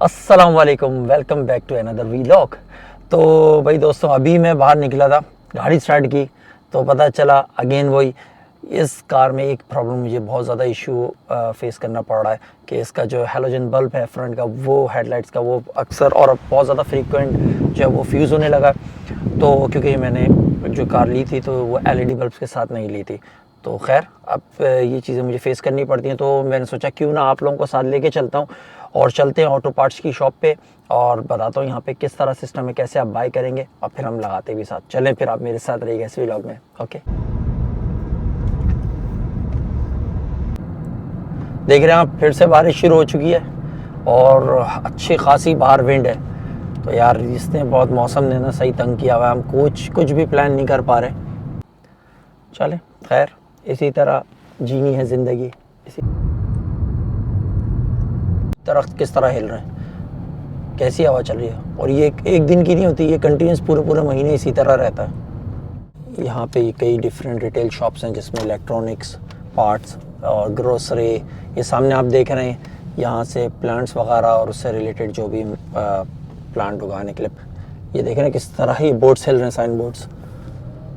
अस्सलाम वालेकुम, welcome back to another vlog. तो भाई दोस्तों, अभी मैं बाहर निकला था, गाड़ी स्टार्ट की तो पता चला अगेन वही, इस कार में एक प्रॉब्लम मुझे बहुत ज़्यादा इशू फेस करना पड़ रहा है कि इसका जो हैलोजन बल्ब है फ्रंट का, वो हेडलाइट्स का, वो अक्सर और बहुत ज़्यादा फ्रीक्वेंट जो है वो फ्यूज़ होने लगा। तो क्योंकि मैंने जो कार ली थी तो वो एलईडी बल्ब्स के साथ नहीं ली थी, तो खैर अब ये चीज़ें मुझे फेस करनी पड़ती हैं। तो मैंने सोचा क्यों ना आप लोगों को साथ लेके चलता हूँ और चलते हैं ऑटो पार्ट्स की शॉप पे और बताता हूँ यहाँ पे किस तरह सिस्टम है, कैसे आप बाय करेंगे और फिर हम लगाते भी साथ। चलें फिर, आप मेरे साथ रहिएगा इस व्लॉग में। ओके, देख रहे हैं आप, फिर से बारिश शुरू हो चुकी है और अच्छी खासी बाहर विंड है। तो यार इसने बहुत, मौसम ने ना सही तंग किया हुआ है, हम कुछ भी प्लान नहीं कर पा रहे। चलें खैर, इसी तरह जीनी है ज़िंदगी। इसी दरख्त किस तरह हिल रहे हैं, कैसी हवा चल रही है, और ये एक दिन की नहीं होती, ये कंटिन्यूस पूरे महीने इसी तरह रहता है। यहाँ पे कई डिफरेंट रिटेल शॉप्स हैं जिसमें इलेक्ट्रॉनिक्स, पार्ट्स और ग्रोसरी, ये सामने आप देख रहे हैं, यहाँ से प्लांट्स वगैरह और उससे रिलेटेड जो भी प्लांट उगाने के लिए, ये देख रहे हैं किस तरह ही बोर्ड्स हिल रहे हैं, साइन बोर्ड्स।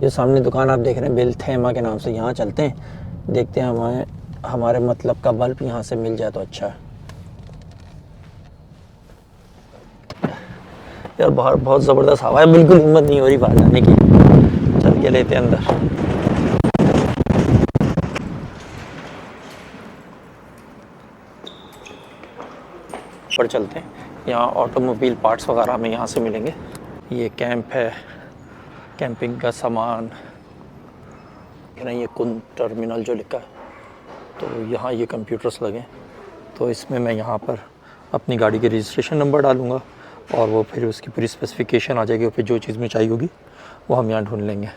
ये सामने दुकान आप देख रहे हैं बिलथेमा के नाम से, यहाँ चलते हैं, देखते हैं हमारे मतलब का बल्ब यहाँ से मिल जाए तो अच्छा है। यार बाहर बहुत ज़बरदस्त हवा है, बिल्कुल हिम्मत नहीं हो रही बाहर जाने की। चल के लेते हैं अंदर। पर चलते हैं, यहाँ ऑटोमोबाइल पार्ट्स वगैरह हमें यहाँ से मिलेंगे। ये कैंप है, कैंपिंग का सामान, ये कुन टर्मिनल जो लिखा है, तो यहाँ ये कंप्यूटर्स लगे। तो इसमें मैं यहाँ पर अपनी गाड़ी के रजिस्ट्रेशन नंबर डालूँगा और वो फिर उसकी पूरी स्पेसिफिकेशन आ जाएगी और फिर जो चीज़ में चाहिए होगी वो हम यहाँ ढूंढ लेंगे।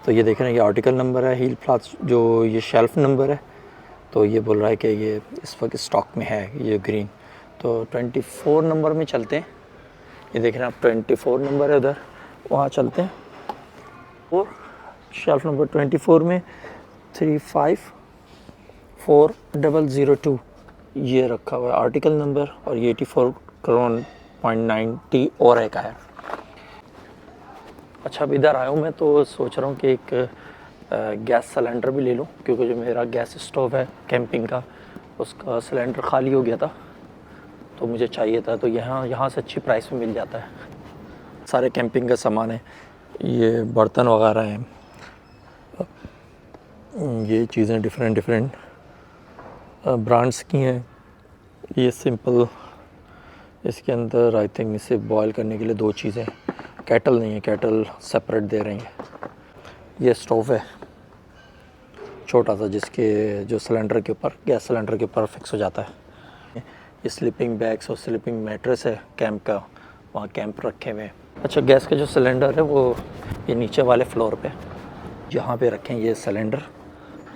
तो ये देख रहे हैं, ये आर्टिकल नंबर है, हील फ्लास्क जो ये शेल्फ़ नंबर है, तो ये बोल रहा है कि ये इस वक्त स्टॉक में है, ये ग्रीन। तो 24 नंबर में चलते हैं, ये देख रहे हैं आप 24 नंबर है उधर, वहाँ चलते हैं। और शेल्फ़ नंबर 24 में 354002 ये रखा हुआ है आर्टिकल नंबर, और ये 84 करोड़ 0.90 और एक है। अच्छा, अब इधर आया हूँ मैं तो सोच रहा हूँ कि एक गैस सिलेंडर भी ले लूँ, क्योंकि जो मेरा गैस स्टोव है कैंपिंग का, उसका सिलेंडर खाली हो गया था तो मुझे चाहिए था। तो यहाँ से अच्छी प्राइस में मिल जाता है, सारे कैंपिंग का सामान है, ये बर्तन वगैरह हैं, ये चीज़ें डिफरेंट ब्रांड्स की हैं। ये सिंपल, इसके अंदर आई थिंक इसे बॉयल करने के लिए 2 चीज़ें, केटल नहीं है, केटल सेपरेट दे रही हैं। ये स्टोव है छोटा सा, जिसके जो सिलेंडर के ऊपर, गैस सिलेंडर के ऊपर फिक्स हो जाता है। ये स्लीपिंग बैग्स और स्लीपिंग मैट्रेस है कैंप का, वहाँ कैंप रखे हुए हैं। अच्छा, गैस का जो सिलेंडर है वो ये नीचे वाले फ्लोर पे, यहाँ पे रखें ये सिलेंडर।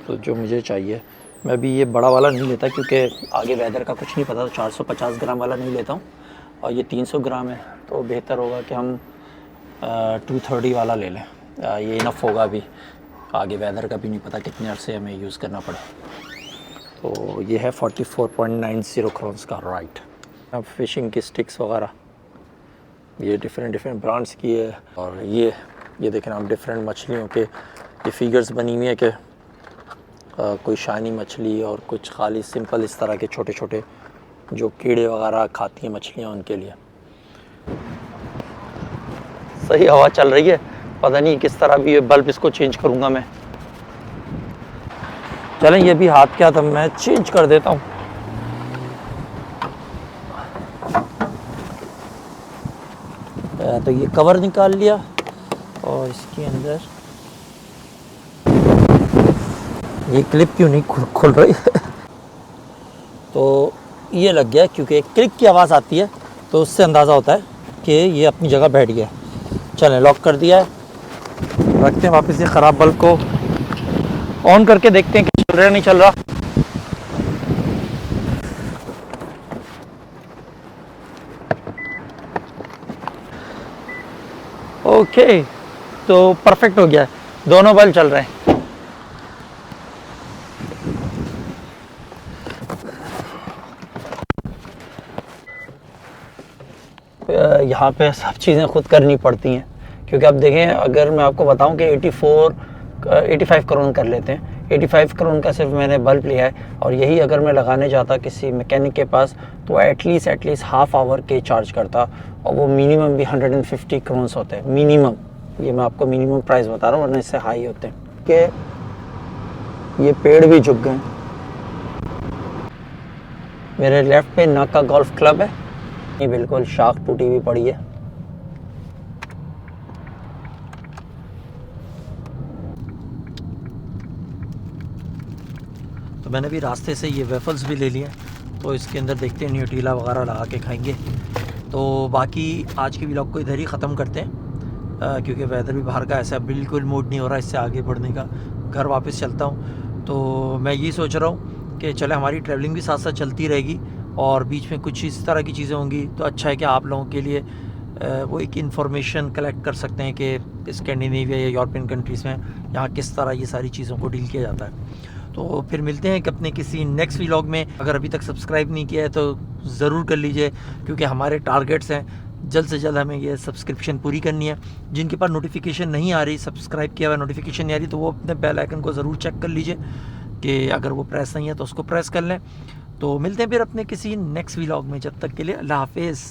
तो जो मुझे चाहिए, मैं भी ये बड़ा वाला नहीं लेता क्योंकि आगे वेदर का कुछ नहीं पता, तो 450 ग्राम वाला नहीं लेता हूँ, और ये 300 ग्राम है, तो बेहतर होगा कि हम 230 वाला ले लें। ये इनफ होगा, अभी आगे वेदर का भी नहीं पता कितने अरसे हमें यूज़ करना पड़े। तो ये है 44.90 क्रोन्स का, राइट। अब फिशिंग की स्टिक्स वगैरह ये डिफरेंट ब्रांड्स की है, और ये देखें आप, डिफरेंट मछलियों के ये फिगर्स बनी हुई है कि कोई शानी मछली और कुछ खाली सिंपल, इस तरह के छोटे छोटे जो कीड़े वगैरह खाती हैं मछलियाँ, उनके लिए। सही हवा चल रही है, पता नहीं किस तरह भी ये बल्ब इसको चेंज करूँगा मैं। चलें, ये भी हाथ के हाथ मैं चेंज कर देता हूँ। तो ये कवर निकाल लिया और इसके अंदर ये क्लिप क्यों नहीं खुल रही तो ये लग गया, क्योंकि एक क्लिक की आवाज़ आती है तो उससे अंदाज़ा होता है कि ये अपनी जगह बैठ गया। चलें, लॉक कर दिया है, रखते हैं वापस ये ख़राब बल्ब को ऑन करके देखते हैं कि चल रहा है नहीं चल रहा। ओके, तो परफेक्ट हो गया है, दोनों बल्ब चल रहे हैं। यहाँ पे सब चीज़ें खुद करनी पड़ती हैं, क्योंकि अब देखें, अगर मैं आपको बताऊं कि 85 करोड़ कर लेते हैं, 85 करोड़ का सिर्फ मैंने बल्ब लिया है, और यही अगर मैं लगाने जाता किसी मैकेनिक के पास तो एटलीस्ट हाफ आवर के चार्ज करता, और वो मिनिमम भी 150 करोड़ होते हैं मिनिमम। ये मैं आपको मिनिमम प्राइस बता रहा हूँ, वरना इससे हाई होते हैं। कि ये पेड़ भी झुक गए। मेरे लेफ्ट पे नाका गोल्फ क्लब है, ये बिल्कुल शाख टूटी हुई पड़ी है। तो मैंने भी रास्ते से ये वेफल्स भी ले लिए, तो इसके अंदर देखते हैं न्यूट्रीला वगैरह लगा के खाएंगे। तो बाकी आज की व्लॉग को इधर ही ख़त्म करते हैं, क्योंकि वेदर भी बाहर का ऐसा बिल्कुल मूड नहीं हो रहा इससे आगे बढ़ने का। घर वापस चलता हूँ। तो मैं ये सोच रहा हूँ कि चले हमारी ट्रैवलिंग भी साथ साथ चलती रहेगी, और बीच में कुछ इस तरह की चीज़ें होंगी तो अच्छा है कि आप लोगों के लिए वो एक इन्फॉर्मेशन कलेक्ट कर सकते हैं कि स्कैंडिनेविया या यूरोपियन कंट्रीज़ में यहाँ किस तरह ये सारी चीज़ों को डील किया जाता है। तो फिर मिलते हैं कि अपने किसी नेक्स्ट व्लॉग में। अगर अभी तक सब्सक्राइब नहीं किया है तो ज़रूर कर लीजिए, क्योंकि हमारे टारगेट्स हैं जल्द से जल्द हमें ये सब्सक्रिप्शन पूरी करनी है। जिनके पास नोटिफिकेशन नहीं आ रही, सब्सक्राइब किया हुआ नोटिफिकेशन नहीं आ रही, तो वो अपने बेल आइकन को ज़रूर चेक कर लीजिए कि अगर वो प्रेस नहीं है तो उसको प्रेस कर लें। तो मिलते हैं फिर अपने किसी नेक्स्ट व्लॉग में, जब तक के लिए अल्लाह हाफिज़।